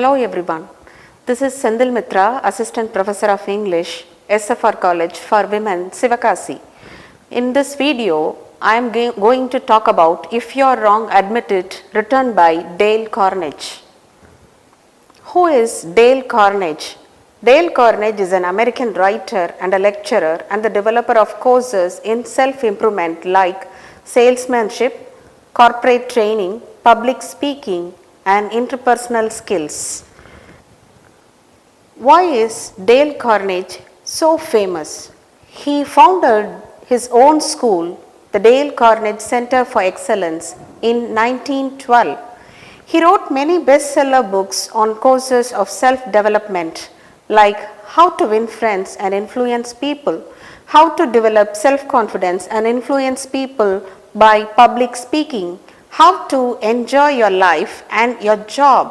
Hello everyone. This is Senthil Mithra, Assistant Professor of English, SFR College for Women, Sivakasi. In this video, I am going to talk about If You're Wrong, Admit It, written by Dale Carnegie. Who is Dale Carnegie? Dale Carnegie is an American writer and a lecturer and the developer of courses in self-improvement like salesmanship, corporate training, public speaking, and interpersonal skills. Why is Dale Carnegie so famous? He founded his own school, the Dale Carnegie Center for Excellence, in 1912. He wrote many bestseller books on courses of self-development like How to Win Friends and Influence People, How to Develop Self-Confidence and Influence People by Public Speaking, How to Enjoy Your Life and Your Job,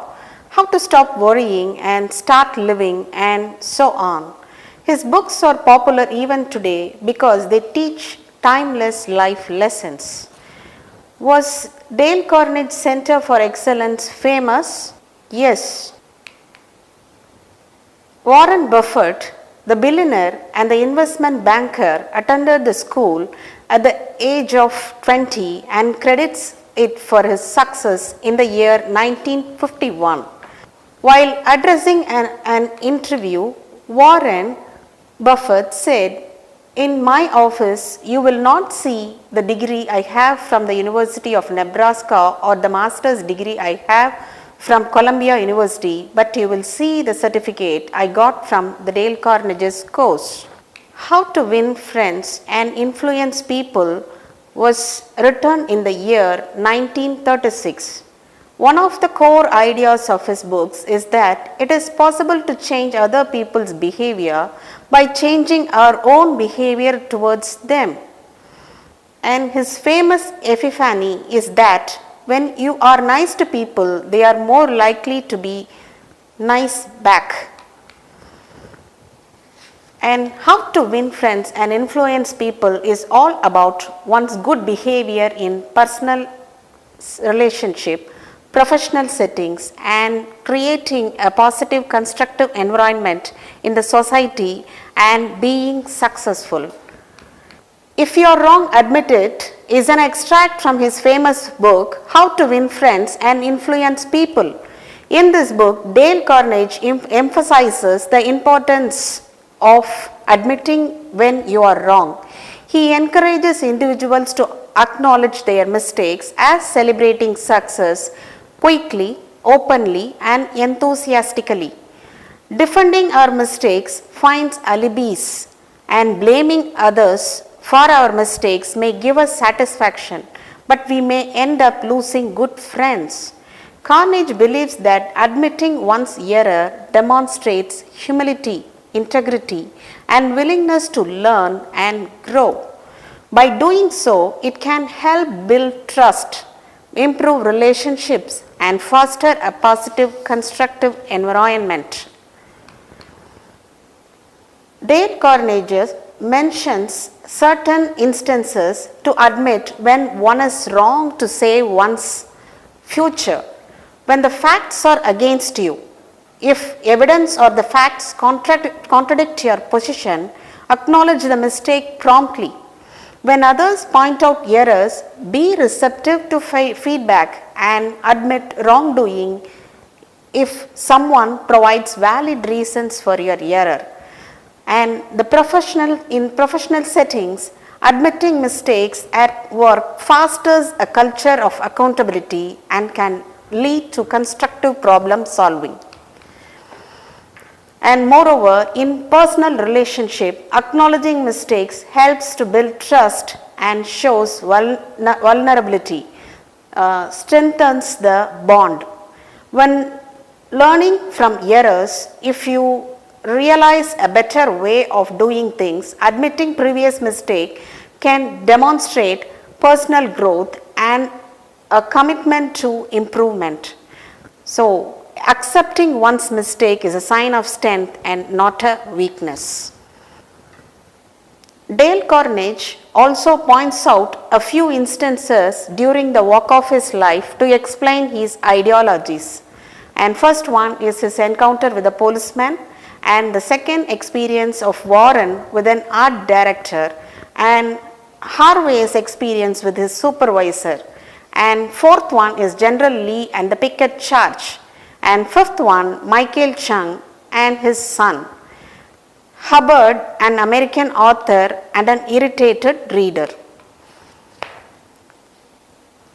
How to Stop Worrying and Start Living, and so on. His books are popular even today because they teach timeless life lessons. Was Dale Carnegie Center for Excellence famous? Yes. Warren Buffett, the billionaire and the investment banker, attended the school at the age of 20 and credits it for his success in the year 1951. While addressing an interview, Warren Buffett said, "In my office, you will not see the degree I have from the University of Nebraska or the master's degree I have from Columbia University, but you will see the certificate I got from the Dale Carnegie's course." How to Win Friends and Influence People was written in the year 1936. One of the core ideas of his books is that it is possible to change other people's behavior by changing our own behavior towards them. And his famous epiphany is that when you are nice to people, they are more likely to be nice back. And How to Win Friends and Influence People is all about one's good behavior in personal relationship, professional settings, and creating a positive, constructive environment in the society and being successful. If You're Wrong, Admit It is an extract from his famous book, How to Win Friends and Influence People. In this book, Dale Carnegie emphasizes the importance of admitting when you are wrong. He encourages individuals to acknowledge their mistakes as celebrating success quickly, openly, and enthusiastically. Defending our mistakes finds alibis, and blaming others for our mistakes may give us satisfaction, but we may end up losing good friends. Carnegie believes that admitting one's error demonstrates humility, integrity, and willingness to learn and grow. By doing so, it can help build trust, improve relationships, and foster a positive, constructive environment. Dale Carnegie mentions certain instances to admit when one is wrong to save one's future. When the facts are against you, if evidence or the facts contradict your position, acknowledge the mistake promptly. When others point out errors, be receptive to feedback and admit wrongdoing if someone provides valid reasons for your error. And in professional settings, admitting mistakes at work fosters a culture of accountability and can lead to constructive problem solving. And moreover, in personal relationship, acknowledging mistakes helps to build trust and shows vulnerability, strengthens the bond. When learning from errors, if you realize a better way of doing things, admitting previous mistake can demonstrate personal growth and a commitment to improvement. So, accepting one's mistake is a sign of strength and not a weakness. Dale Carnegie also points out a few instances during the walk of his life to explain his ideologies. And first one is his encounter with a policeman, and the second experience of Warren with an art director, and Harvey's experience with his supervisor, and fourth one is General Lee and the picket charge, and fifth one Michael Chung and his son. Hubbard, an American author and an irritated reader.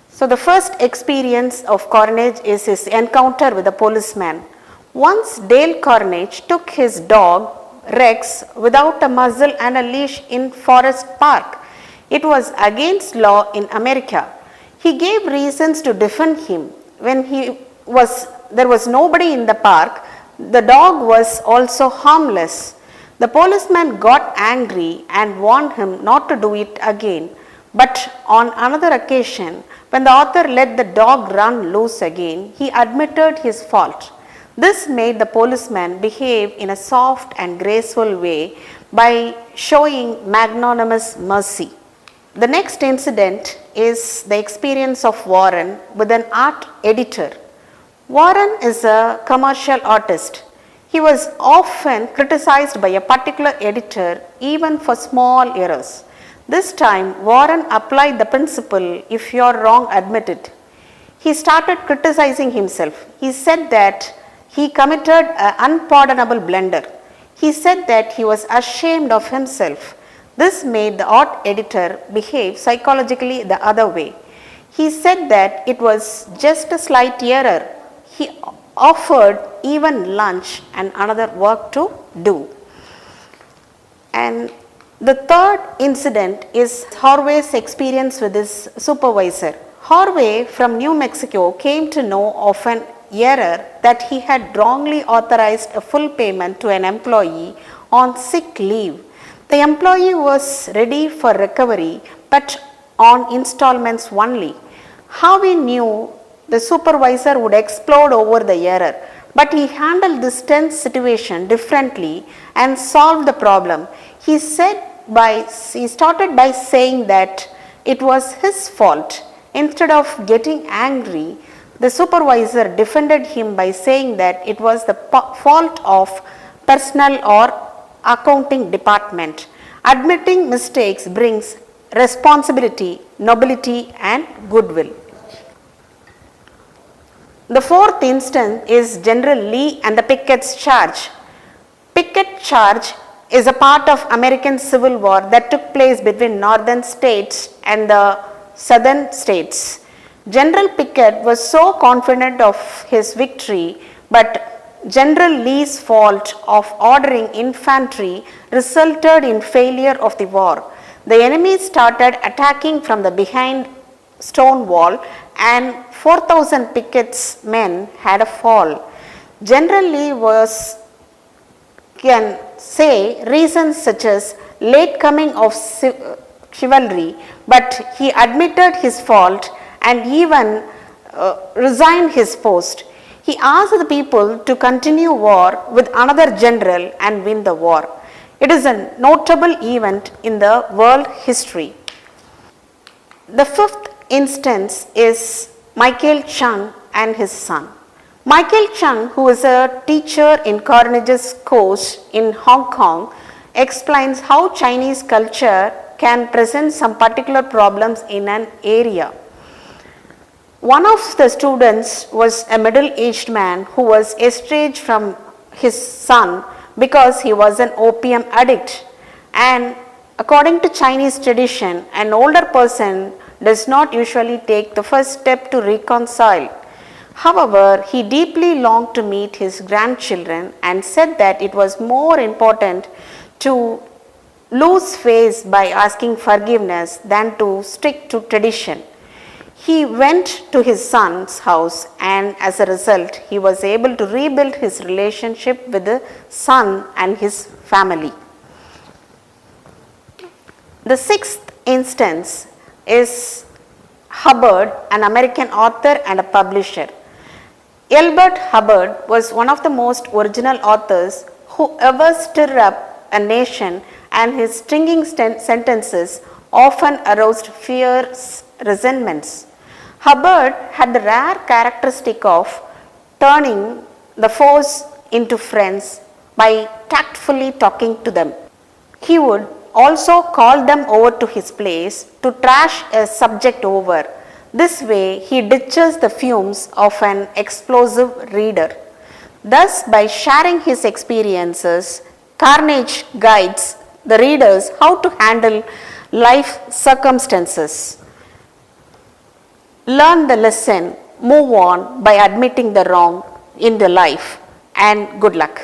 So the first experience of Carnegie is his encounter with a policeman. Once Dale Carnegie took his dog Rex without a muzzle and a leash in Forest Park. It was against law in America. He gave reasons to defend him. When there was nobody in the park, the dog was also harmless. The policeman got angry and warned him not to do it again. But on another occasion, when the author let the dog run loose again, he admitted his fault. This made the policeman behave in a soft and graceful way by showing magnanimous mercy. The next incident is the experience of Warren with an art editor. Warren is a commercial artist. He was often criticized by a particular editor even for small errors. This time, Warren applied the principle, if you are wrong, admit it. He started criticizing himself. He said that he committed an unpardonable blunder. He said that he was ashamed of himself. This made the art editor behave psychologically the other way. He said that it was just a slight error. He offered even lunch and another work to do. And the third incident is Harvey's experience with his supervisor. Harvey from New Mexico came to know of an error that he had wrongly authorized a full payment to an employee on sick leave. The employee was ready for recovery but on installments only. Harvey knew the supervisor would explode over the error, but he handled this tense situation differently and solved the problem. He started by saying that it was his fault. Instead of getting angry, the supervisor defended him by saying that it was the fault of personnel or accounting department. Admitting mistakes brings responsibility, nobility, and goodwill. The fourth instance is General Lee and the picket's charge. Picket charge is a part of American Civil War that took place between northern states and the southern states. General Pickett was so confident of his victory, but General Lee's fault of ordering infantry resulted in failure of the war. The enemy started attacking from the behind stone wall and 4,000 Pickett's men had a fall. General Lee can say reasons such as late coming of chivalry, but he admitted his fault and even resigned his post. He asked the people to continue war with another general and win the war. It is a notable event in the world history. The fifth instance is Michael Chung and his son. Michael Chung, who is a teacher in Carnegie's course in Hong Kong, explains how Chinese culture can present some particular problems in an area. One of the students was a middle-aged man who was estranged from his son because he was an opium addict. And according to Chinese tradition, an older person does not usually take the first step to reconcile. However, he deeply longed to meet his grandchildren and said that it was more important to lose face by asking forgiveness than to stick to tradition. He went to his son's house and as a result, he was able to rebuild his relationship with the son and his family. The sixth instance is Hubbard, an American author and a publisher. Elbert Hubbard was one of the most original authors who ever stirred up a nation, and his stinging sentences often aroused fierce resentments. Hubbard had the rare characteristic of turning the foes into friends by tactfully talking to them. He would also call them over to his place to trash a subject over. This way, he ditches the fumes of an explosive reader. Thus, by sharing his experiences, Carnegie guides the readers how to handle life circumstances. Learn the lesson, move on by admitting the wrong in the life, and good luck.